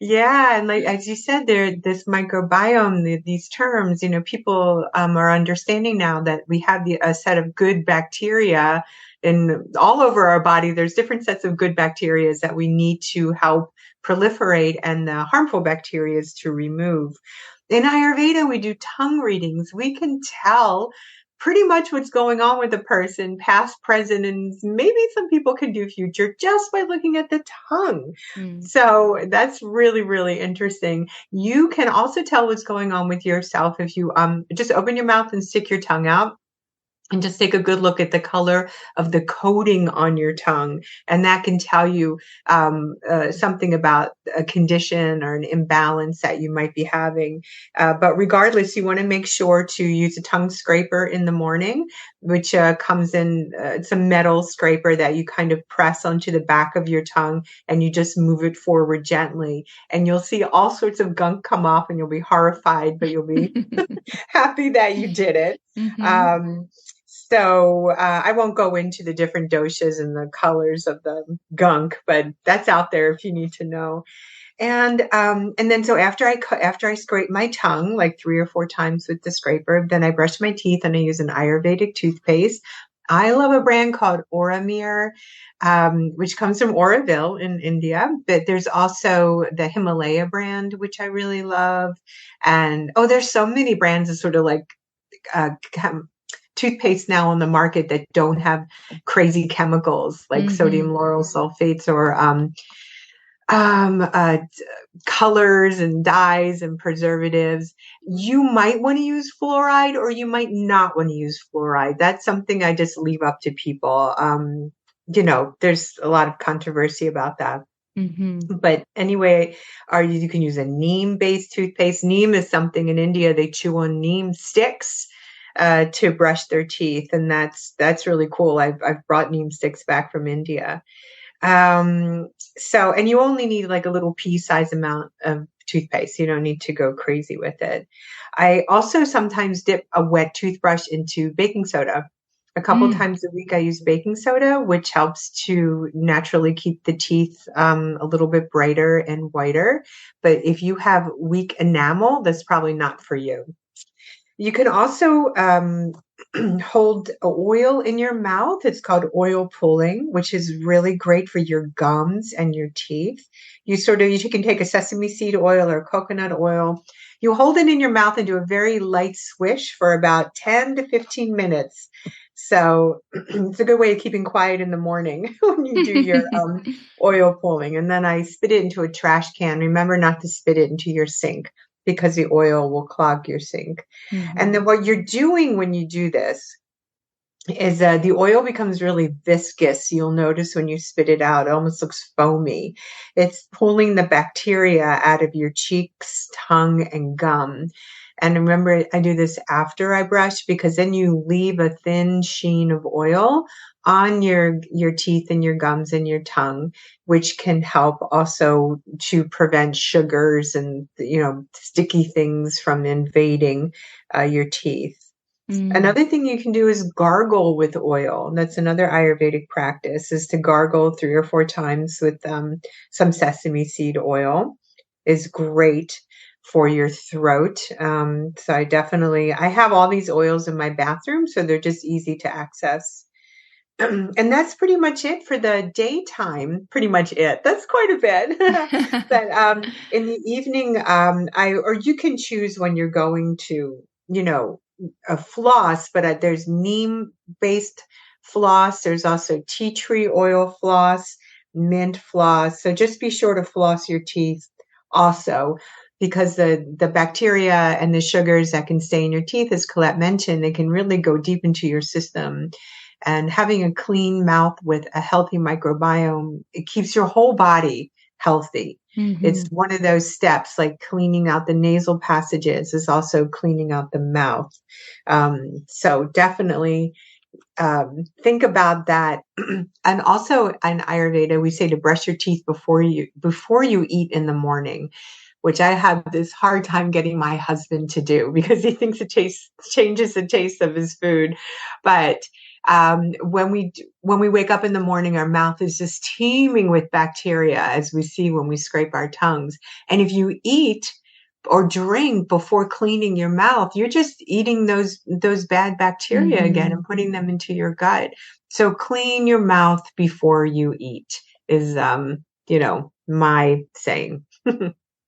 And like, as you said, this microbiome, these terms, people are understanding now that we have a set of good bacteria in all over our body. There's different sets of good bacteria that we need to help proliferate, and the harmful bacteria to remove. In Ayurveda, we do tongue readings. We can tell pretty much what's going on with the person, past, present, and maybe some people can do future just by looking at the tongue. So that's really, really interesting. You can also tell what's going on with yourself if you just open your mouth and stick your tongue out. And just take a good look at the color of the coating on your tongue. And that can tell you something about a condition or an imbalance that you might be having. But regardless, you want to make sure to use a tongue scraper in the morning, which comes in, it's a metal scraper that you kind of press onto the back of your tongue and you just move it forward gently. And you'll see all sorts of gunk come off and you'll be horrified, but you'll be happy that you did it. Mm-hmm. So I won't go into the different doshas and the colors of the gunk, but that's out there if you need to know. And then so after I scrape my tongue like 3 or 4 times with the scraper, then I brush my teeth and I use an Ayurvedic toothpaste. I love a brand called Auramir, which comes from Auroville in India. But there's also the Himalaya brand, which I really love. And there's so many brands of sort of like toothpaste now on the market that don't have crazy chemicals like sodium lauryl sulfates or colors and dyes and preservatives. You might want to use fluoride or you might not want to use fluoride. That's something I just leave up to people. There's a lot of controversy about that. But anyway, you can use a neem-based toothpaste. Neem is something in India, they chew on neem sticks to brush their teeth. And that's really cool. I've brought neem sticks back from India. And you only need like a little pea-size amount of toothpaste. You don't need to go crazy with it. I also sometimes dip a wet toothbrush into baking soda. A couple times a week I use baking soda, which helps to naturally keep the teeth a little bit brighter and whiter. But if you have weak enamel, that's probably not for you. You can also hold oil in your mouth. It's called oil pulling, which is really great for your gums and your teeth. You can take a sesame seed oil or coconut oil. You hold it in your mouth and do a very light swish for about 10 to 15 minutes. So it's a good way of keeping quiet in the morning when you do your oil pulling. And then I spit it into a trash can. Remember not to spit it into your sink, because the oil will clog your sink. And then what you're doing when you do this is the oil becomes really viscous. You'll notice when you spit it out, it almost looks foamy. It's pulling the bacteria out of your cheeks, tongue, and gum. And remember, I do this after I brush because then you leave a thin sheen of oil on your teeth and your gums and your tongue, which can help also to prevent sugars and, sticky things from invading your teeth. Another thing you can do is gargle with oil. That's another Ayurvedic practice, is to gargle 3 or 4 times with some sesame seed oil. Is great for your throat. So I have all these oils in my bathroom, so they're just easy to access. And that's pretty much it for the daytime. Pretty much it. That's quite a bit. But in the evening, you can choose when you're going to, a floss, but there's neem-based floss. There's also tea tree oil floss, mint floss. So just be sure to floss your teeth also, because the bacteria and the sugars that can stay in your teeth, as Colette mentioned, they can really go deep into your system. And having a clean mouth with a healthy microbiome, it keeps your whole body healthy. It's one of those steps, like cleaning out the nasal passages is also cleaning out the mouth. So definitely think about that. And also in Ayurveda, we say to brush your teeth before you eat in the morning, which I have this hard time getting my husband to do because he thinks it changes the taste of his food. But when we wake up in the morning, our mouth is just teeming with bacteria, as we see when we scrape our tongues. And if you eat or drink before cleaning your mouth, you're just eating those bad bacteria again and putting them into your gut. So clean your mouth before you eat is, my saying.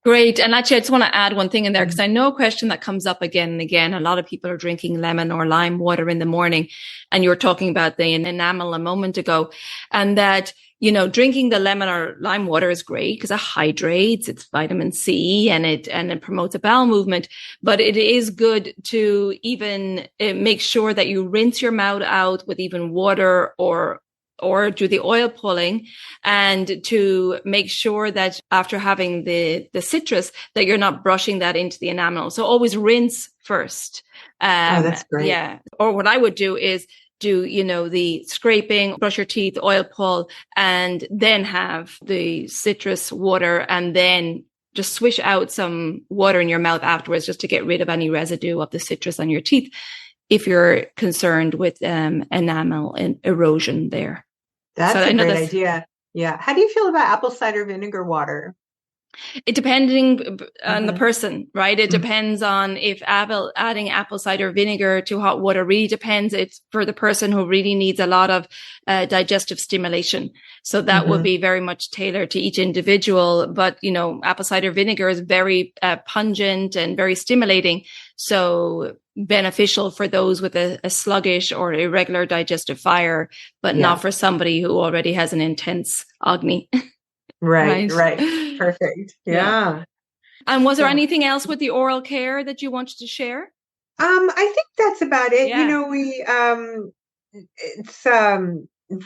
Great. And actually, I just want to add one thing in there, because I know a question that comes up again and again. A lot of people are drinking lemon or lime water in the morning, and you were talking about the enamel a moment ago, and that, drinking the lemon or lime water is great because it hydrates, it's vitamin C, and it promotes a bowel movement. But it is good to even make sure that you rinse your mouth out with even water or do the oil pulling, and to make sure that after having the citrus that you're not brushing that into the enamel. So always rinse first. Oh, that's great. Yeah. Or what I would do is do, the scraping, brush your teeth, oil pull, and then have the citrus water, and then just swish out some water in your mouth afterwards just to get rid of any residue of the citrus on your teeth if you're concerned with enamel and erosion there. That's a great idea. Yeah. How do you feel about apple cider vinegar water? It depending on the person, right? It depends on if adding apple cider vinegar to hot water really depends. It's for the person who really needs a lot of digestive stimulation. So that would be very much tailored to each individual. But, apple cider vinegar is very pungent and very stimulating. So beneficial for those with a sluggish or irregular digestive fire, but not for somebody who already has an intense agni. Right. Perfect. Yeah. And was there anything else with the oral care that you wanted to share? I think that's about it. Yeah.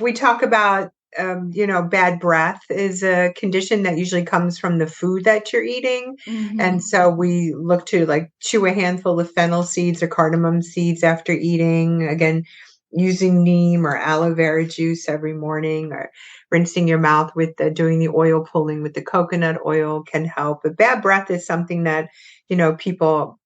We talk about, bad breath is a condition that usually comes from the food that you're eating. And so we look to like chew a handful of fennel seeds or cardamom seeds after eating. Again, using neem or aloe vera juice every morning, or rinsing your mouth with doing the oil pulling with the coconut oil can help. But bad breath is something that, people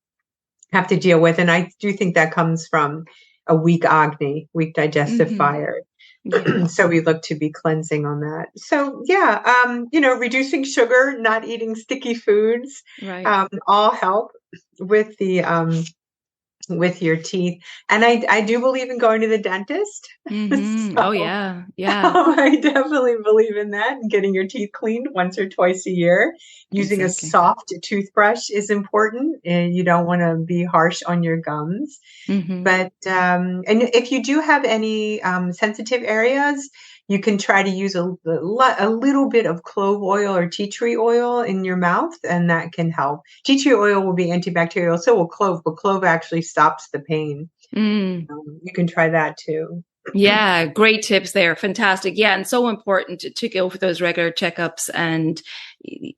have to deal with. And I do think that comes from a weak agni, weak digestive fire. Yeah. So we look to be cleansing on that. So reducing sugar, not eating sticky foods, all help with the with your teeth. And I do believe in going to the dentist. Oh yeah. I definitely believe in that. And getting your teeth cleaned once or twice a year. Using a soft toothbrush is important, and you don't want to be harsh on your gums. But and if you do have any sensitive areas, you can try to use a little bit of clove oil or tea tree oil in your mouth, and that can help. Tea tree oil will be antibacterial, so will clove, but clove actually stops the pain. You can try that too. Yeah, great tips there. Fantastic. Yeah, and so important to go for those regular checkups. And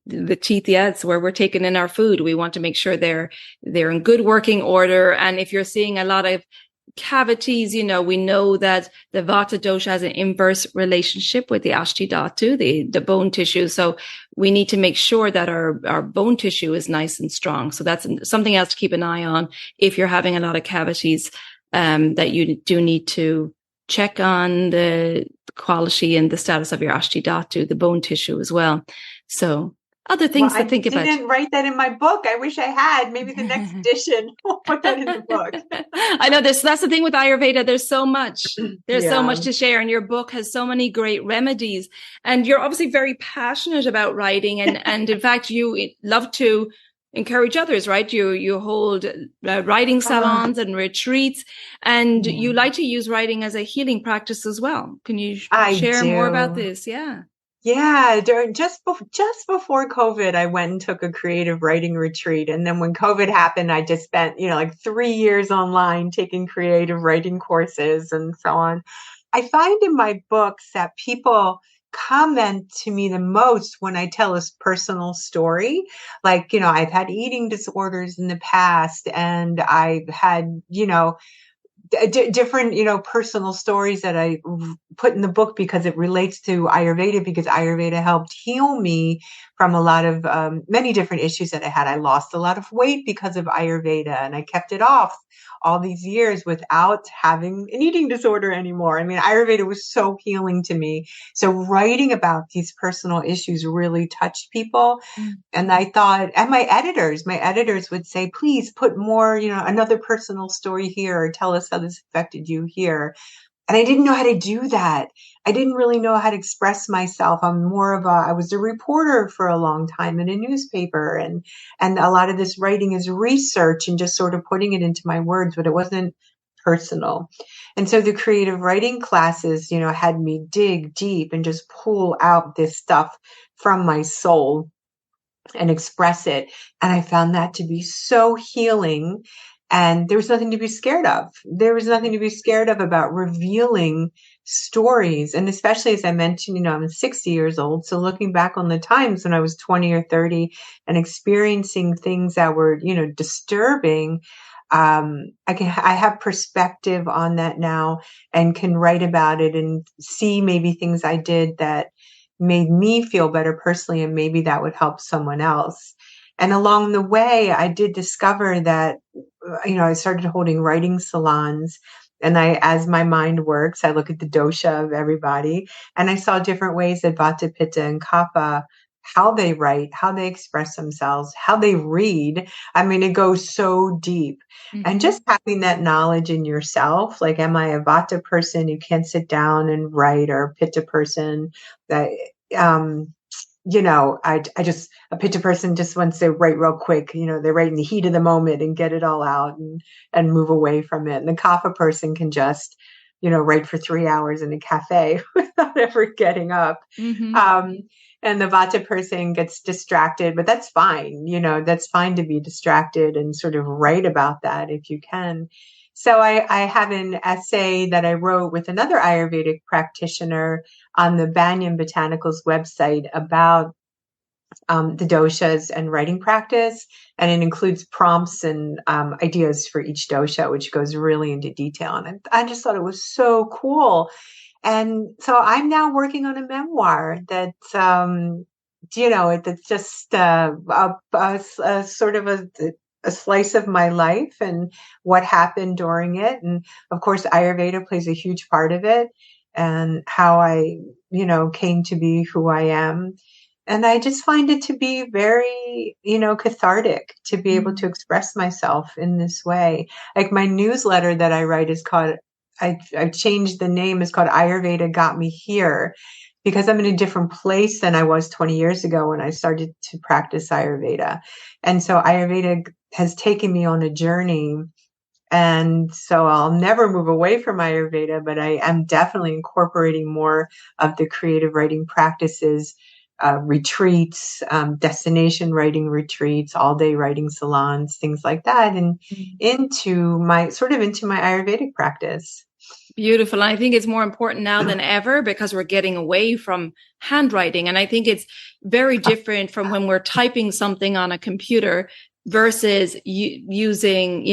the teeth, it's where we're taking in our food. We want to make sure they're in good working order. And if you're seeing a lot of cavities, we know that the Vata dosha has an inverse relationship with the Ashti Dhatu, the bone tissue. So we need to make sure that our bone tissue is nice and strong. So that's something else to keep an eye on if you're having a lot of cavities, that you do need to check on the quality and the status of your Ashti Dhatu, the bone tissue as well. So other things to think about. I didn't write that in my book. I wish I had. Maybe the next edition we'll put that in the book. I know that's the thing with Ayurveda. There's so much. There's so much to share. And your book has so many great remedies. And you're obviously very passionate about writing. And in fact, you love to encourage others, right? You hold writing salons and retreats, and you like to use writing as a healing practice as well. Can you share more about this? Yeah, just before COVID, I went and took a creative writing retreat. And then when COVID happened, I just spent, like 3 years online taking creative writing courses and so on. I find in my books that people comment to me the most when I tell a personal story. Like, I've had eating disorders in the past, and I've had, different, personal stories that I put in the book because it relates to Ayurveda, because Ayurveda helped heal me from a lot of many different issues that I had. I lost a lot of weight because of Ayurveda, and I kept it off all these years without having an eating disorder anymore. I mean, Ayurveda was so healing to me. So writing about these personal issues really touched people. And I thought, and my editors would say, please put more, another personal story here, or tell us how this affected you here. And I didn't know how to do that. I didn't really know how to express myself. I was a reporter for a long time in a newspaper, and a lot of this writing is research and just sort of putting it into my words, but it wasn't personal. And so the creative writing classes, had me dig deep and just pull out this stuff from my soul and express it. And I found that to be so healing. And there was nothing to be scared of. There was nothing to be scared of about revealing stories. And especially as I mentioned, I'm 60 years old. So looking back on the times when I was 20 or 30 and experiencing things that were, disturbing, I have perspective on that now and can write about it and see maybe things I did that made me feel better personally, and maybe that would help someone else. And along the way, I did discover that, I started holding writing salons. And as my mind works, I look at the dosha of everybody, and I saw different ways that Vata, Pitta, and Kapha, how they write, how they express themselves, how they read. I mean, it goes so deep. Mm-hmm. And just having that knowledge in yourself, like, am I a Vata person who can't sit down and write, or a Pitta person that, a Pitta person just wants to write real quick, they write in the heat of the moment and get it all out and move away from it. And the Kapha person can just, write for 3 hours in a cafe without ever getting up. Mm-hmm. And the Vata person gets distracted, but that's fine. That's fine to be distracted and sort of write about that if you can. So I have an essay that I wrote with another Ayurvedic practitioner on the Banyan Botanicals website about the doshas and writing practice. And it includes prompts and ideas for each dosha, which goes really into detail. And I just thought it was so cool. And so I'm now working on a memoir that's, that's just a sort of a slice of my life and what happened during it. And of course, Ayurveda plays a huge part of it, and how I, came to be who I am. And I just find it to be very, cathartic to be able to express myself in this way. Like, my newsletter that I write is called, I've changed the name, it's called Ayurveda Got Me Here, because I'm in a different place than I was 20 years ago when I started to practice Ayurveda. And so Ayurveda has taken me on a journey. And so I'll never move away from Ayurveda, but I am definitely incorporating more of the creative writing practices, retreats, destination writing retreats, all-day writing salons, things like that, and into my Ayurvedic practice. Beautiful. And I think it's more important now than ever, because we're getting away from handwriting. And I think it's very different from when we're typing something on a computer versus using,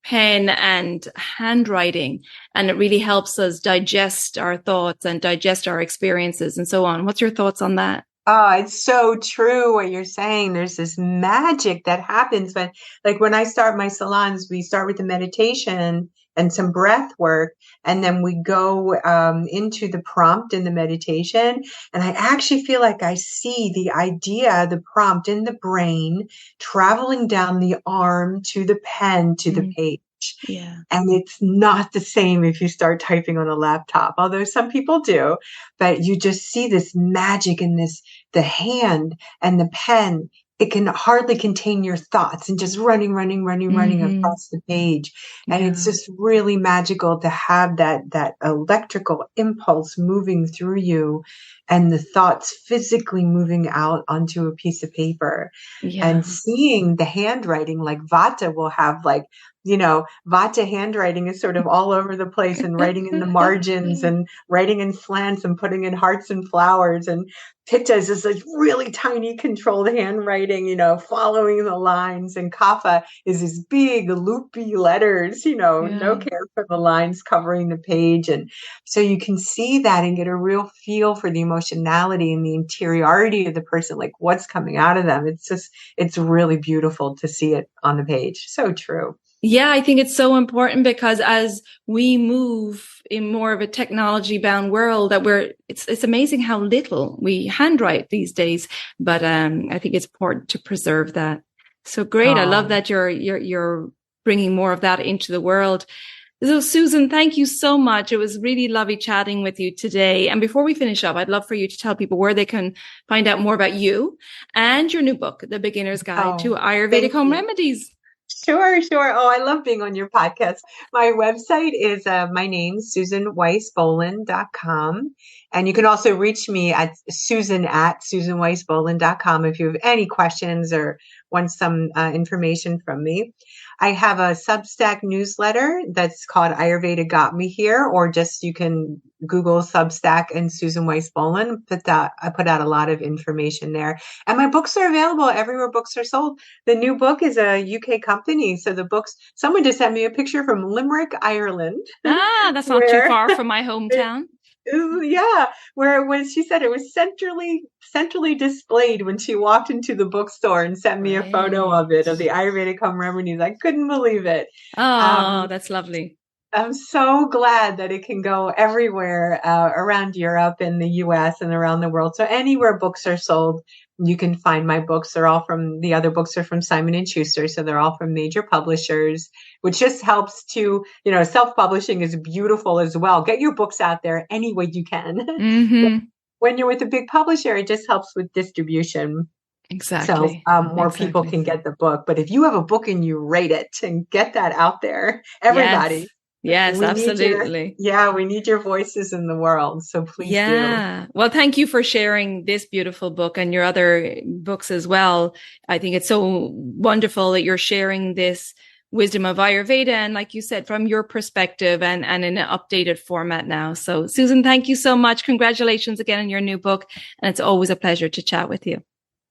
pen and handwriting. And it really helps us digest our thoughts and digest our experiences and so on. What's your thoughts on that? Oh, it's so true what you're saying. There's this magic that happens when I start my salons, we start with the meditation and some breath work, and then we go into the prompt in the meditation. And I actually feel like I see the idea, the prompt in the brain, traveling down the arm to the pen, to the page. Yeah. And it's not the same if you start typing on a laptop, although some people do, but you just see this magic in the hand and the pen. It can hardly contain your thoughts and just running across the page. And it's just really magical to have that electrical impulse moving through you and the thoughts physically moving out onto a piece of paper. Yeah. And seeing the handwriting, like Vata will have Vata handwriting is sort of all over the place, and writing in the margins and writing in slants and putting in hearts and flowers. And Pitta is this really tiny controlled handwriting, following the lines. And Kapha is these big loopy letters, no care for the lines covering the page. And so you can see that and get a real feel for the emotionality and the interiority of the person, like what's coming out of them. It's really beautiful to see it on the page. So true. Yeah, I think it's so important, because as we move in more of a technology bound world, that it's amazing how little we handwrite these days. But I think it's important to preserve that. So great. I love that you're bringing more of that into the world. So Susan, thank you so much. It was really lovely chatting with you today. And before we finish up, I'd love for you to tell people where they can find out more about you and your new book, The Beginner's Guide to Ayurvedic Home Remedies. Sure, sure. Oh, I love being on your podcast. My website is my name, SusanWeis-Bohlen.com. And you can also reach me at Susan@SusanWeis-Bohlen.com if you have any questions or want some information from me. I have a Substack newsletter that's called Ayurveda Got Me Here, or just you can Google Substack and Susan Weis-Bohlen. I put out a lot of information there. And my books are available everywhere books are sold. The new book is a UK company. So someone just sent me a picture from Limerick, Ireland. That's not too far from my hometown. Yeah, where when she said it was centrally displayed when she walked into the bookstore and sent me a photo of it, of the Ayurvedic Home Remedies. I couldn't believe it. Oh, that's lovely. I'm so glad that it can go everywhere around Europe and the US and around the world. So anywhere books are sold, you can find my books. The other books are from Simon & Schuster. So they're all from major publishers, which just helps to, self-publishing is beautiful as well. Get your books out there any way you can. Mm-hmm. When you're with a big publisher, it just helps with distribution. Exactly. So more people can get the book. But if you have a book and you rate it and get that out there, everybody. Yes, absolutely. We need your voices in the world. So please do. Well, thank you for sharing this beautiful book and your other books as well. I think it's so wonderful that you're sharing this wisdom of Ayurveda. And like you said, from your perspective and in an updated format now. So Susan, thank you so much. Congratulations again on your new book. And it's always a pleasure to chat with you.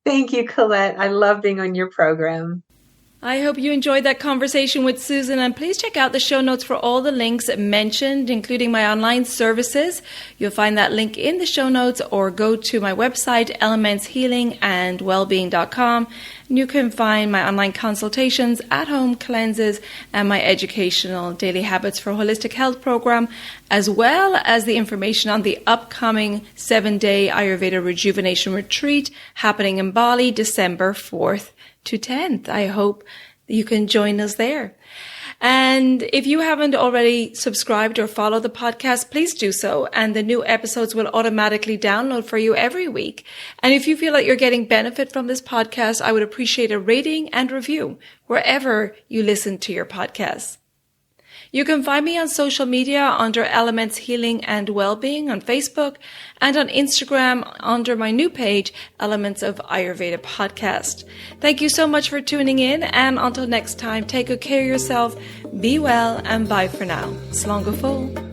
Thank you, Colette. I love being on your program. I hope you enjoyed that conversation with Susan, and please check out the show notes for all the links mentioned, including my online services. You'll find that link in the show notes, or go to my website, elementshealingandwellbeing.com. And you can find my online consultations, at-home cleanses, and my educational daily habits for holistic health program, as well as the information on the upcoming 7-day Ayurveda rejuvenation retreat happening in Bali, December 4th to 10th. I hope you can join us there. And if you haven't already subscribed or followed the podcast, please do so. And the new episodes will automatically download for you every week. And if you feel like you're getting benefit from this podcast, I would appreciate a rating and review wherever you listen to your podcasts. You can find me on social media under Elements Healing and Wellbeing on Facebook, and on Instagram under my new page, Elements of Ayurveda Podcast. Thank you so much for tuning in, and until next time, take good care of yourself, be well, and bye for now. Slán go fóill.